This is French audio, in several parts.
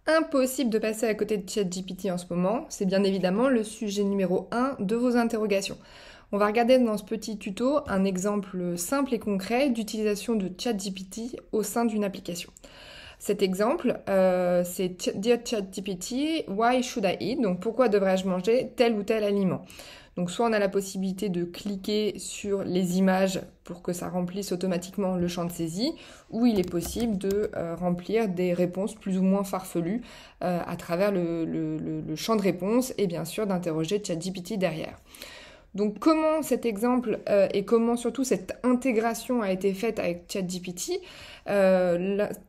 Impossible de passer à côté de ChatGPT en ce moment, c'est bien évidemment le sujet numéro 1 de vos interrogations. On va regarder dans ce petit tuto un exemple simple et concret d'utilisation de ChatGPT au sein d'une application. Cet exemple, c'est Dear ChatGPT, why should I eat? Donc pourquoi devrais-je manger tel ou tel aliment? Donc soit on a la possibilité de cliquer sur les images pour que ça remplisse automatiquement le champ de saisie, ou il est possible de remplir des réponses plus ou moins farfelues à travers le champ de réponse et bien sûr d'interroger ChatGPT derrière. Donc comment cet exemple et comment surtout cette intégration a été faite avec ChatGPT,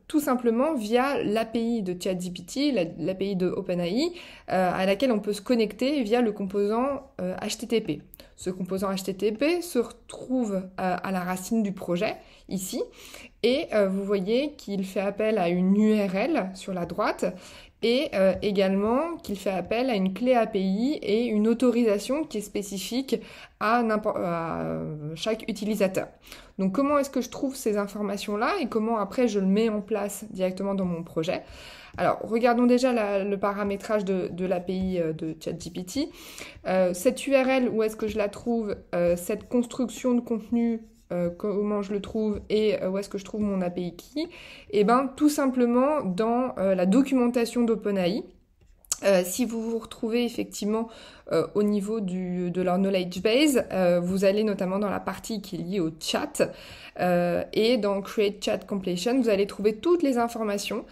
tout simplement via l'API de ChatGPT, l'API de OpenAI, à laquelle on peut se connecter via le composant HTTP. Ce composant HTTP se retrouve à la racine du projet, ici, et vous voyez qu'il fait appel à une URL sur la droite, et également qu'il fait appel à une clé API et une autorisation qui est spécifique à chaque utilisateur. Donc comment est-ce que je trouve ces informations-là et comment après je le mets en place directement dans mon projet? Alors regardons déjà le paramétrage de l'API de ChatGPT. Cette URL, où est-ce que je la trouve? Cette construction de contenu, comment je le trouve et où est-ce que je trouve mon API key? Et bien tout simplement dans la documentation d'OpenAI. Si vous vous retrouvez effectivement au niveau de leur knowledge base, vous allez notamment dans la partie qui est liée au chat et dans Create Chat Completion, vous allez trouver toutes les informations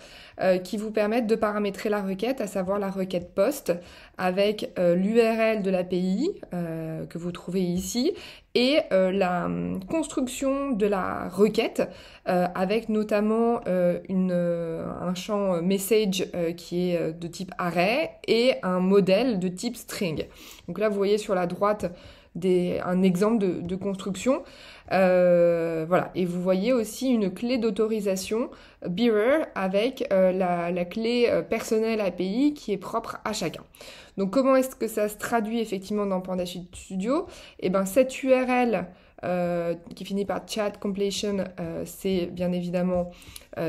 qui vous permettent de paramétrer la requête, à savoir la requête POST avec l'URL de l'API que vous trouvez ici et la construction de la requête avec notamment un champ message qui est de type array et un modèle de type string. Donc là, vous voyez sur la droite un exemple de construction. Voilà. Et vous voyez aussi une clé d'autorisation Bearer avec la clé personnelle API qui est propre à chacun. Donc comment est-ce que ça se traduit effectivement dans PandaSuite Studio? Et ben cette URL qui finit par chat completion, c'est bien évidemment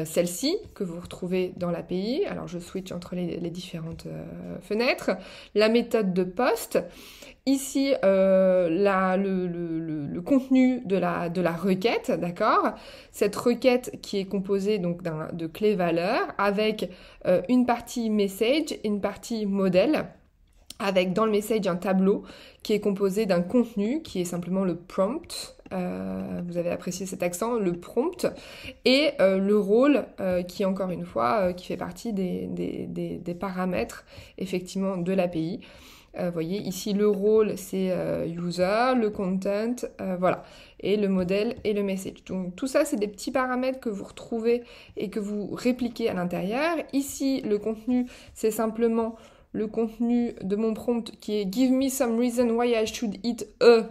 celle-ci que vous retrouvez dans l'API. Alors je switch entre les différentes fenêtres. La méthode de post. Ici, le contenu de la requête, d'accord? Cette requête qui est composée donc de clés valeurs avec une partie message et une partie modèle, avec dans le message un tableau qui est composé d'un contenu qui est simplement le prompt. Vous avez apprécié cet accent, le prompt, et le rôle qui, encore une fois, qui fait partie des paramètres effectivement de l'API. Vous voyez, ici, le rôle, c'est user, le content, voilà, et le modèle et le message. Donc, tout ça, c'est des petits paramètres que vous retrouvez et que vous répliquez à l'intérieur. Ici, le contenu, c'est simplement le contenu de mon prompt qui est « Give me some reason why I should eat a... ».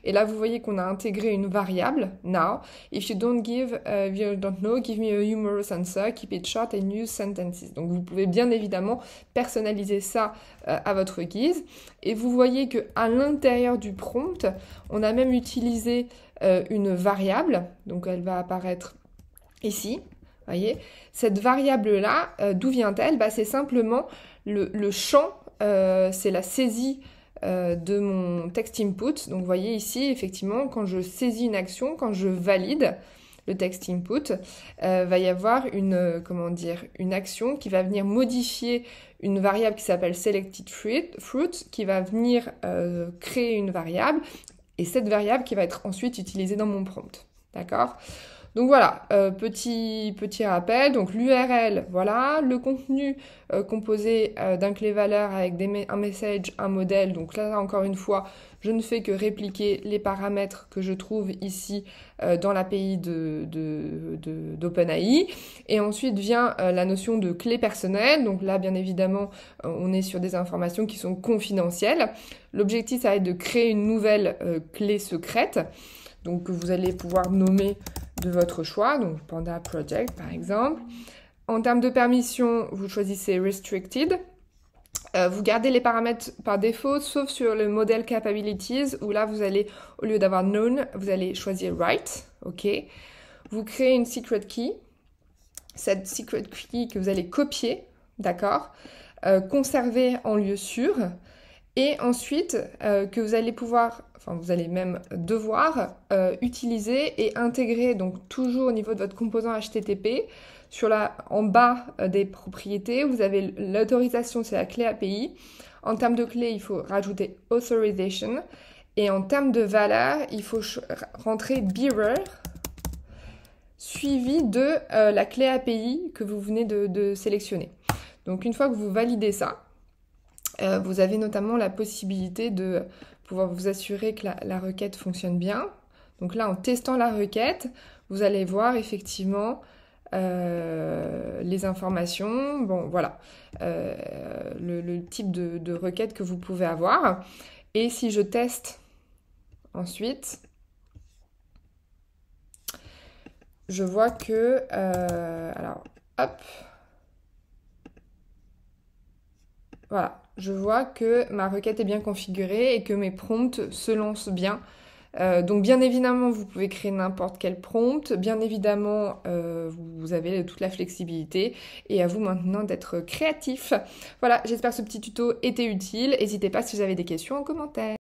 Et là, vous voyez qu'on a intégré une variable, now. If you don't know, give me a humorous answer, keep it short and use sentences. Donc, vous pouvez bien évidemment personnaliser ça à votre guise. Et vous voyez qu'à l'intérieur du prompt, on a même utilisé une variable. Donc, elle va apparaître ici. Voyez, cette variable-là, d'où vient-elle? C'est simplement le champ, c'est la saisie de mon text input. Donc vous voyez ici, effectivement, quand je saisis une action, quand je valide le text input, va y avoir une action qui va venir modifier une variable qui s'appelle selected fruit, qui va venir créer une variable, et cette variable qui va être ensuite utilisée dans mon prompt. D'accord ? Donc voilà, petit rappel, donc l'URL, voilà, le contenu composé d'un clé valeur avec un message, un modèle, donc là encore une fois, je ne fais que répliquer les paramètres que je trouve ici dans l'API d'OpenAI, et ensuite vient la notion de clé personnelle, donc là bien évidemment on est sur des informations qui sont confidentielles. L'objectif ça va être de créer une nouvelle clé secrète, donc que vous allez pouvoir nommer de votre choix, donc Panda Project par exemple. En termes de permission, vous choisissez Restricted. Vous gardez les paramètres par défaut, sauf sur le modèle Capabilities, où là vous allez, au lieu d'avoir Known, vous allez choisir Write, ok. Vous créez une secret key. Cette secret key que vous allez copier, d'accord? Conserver en lieu sûr. Et ensuite, que vous allez pouvoir, enfin vous allez même devoir utiliser et intégrer, donc toujours au niveau de votre composant HTTP, en bas des propriétés, vous avez l'autorisation, c'est la clé API. En termes de clé, il faut rajouter authorization. Et en termes de valeur, il faut rentrer bearer suivi de la clé API que vous venez de sélectionner. Donc une fois que vous validez ça, vous avez notamment la possibilité de pouvoir vous assurer que la requête fonctionne bien. Donc là, en testant la requête, vous allez voir effectivement les informations, bon voilà, le type de requête que vous pouvez avoir. Et si je teste ensuite, je vois que, alors hop, voilà, je vois que ma requête est bien configurée et que mes prompts se lancent bien. Donc bien évidemment, vous pouvez créer n'importe quel prompt. Bien évidemment, vous avez toute la flexibilité et à vous maintenant d'être créatif. Voilà, j'espère que ce petit tuto était utile. N'hésitez pas si vous avez des questions en commentaire.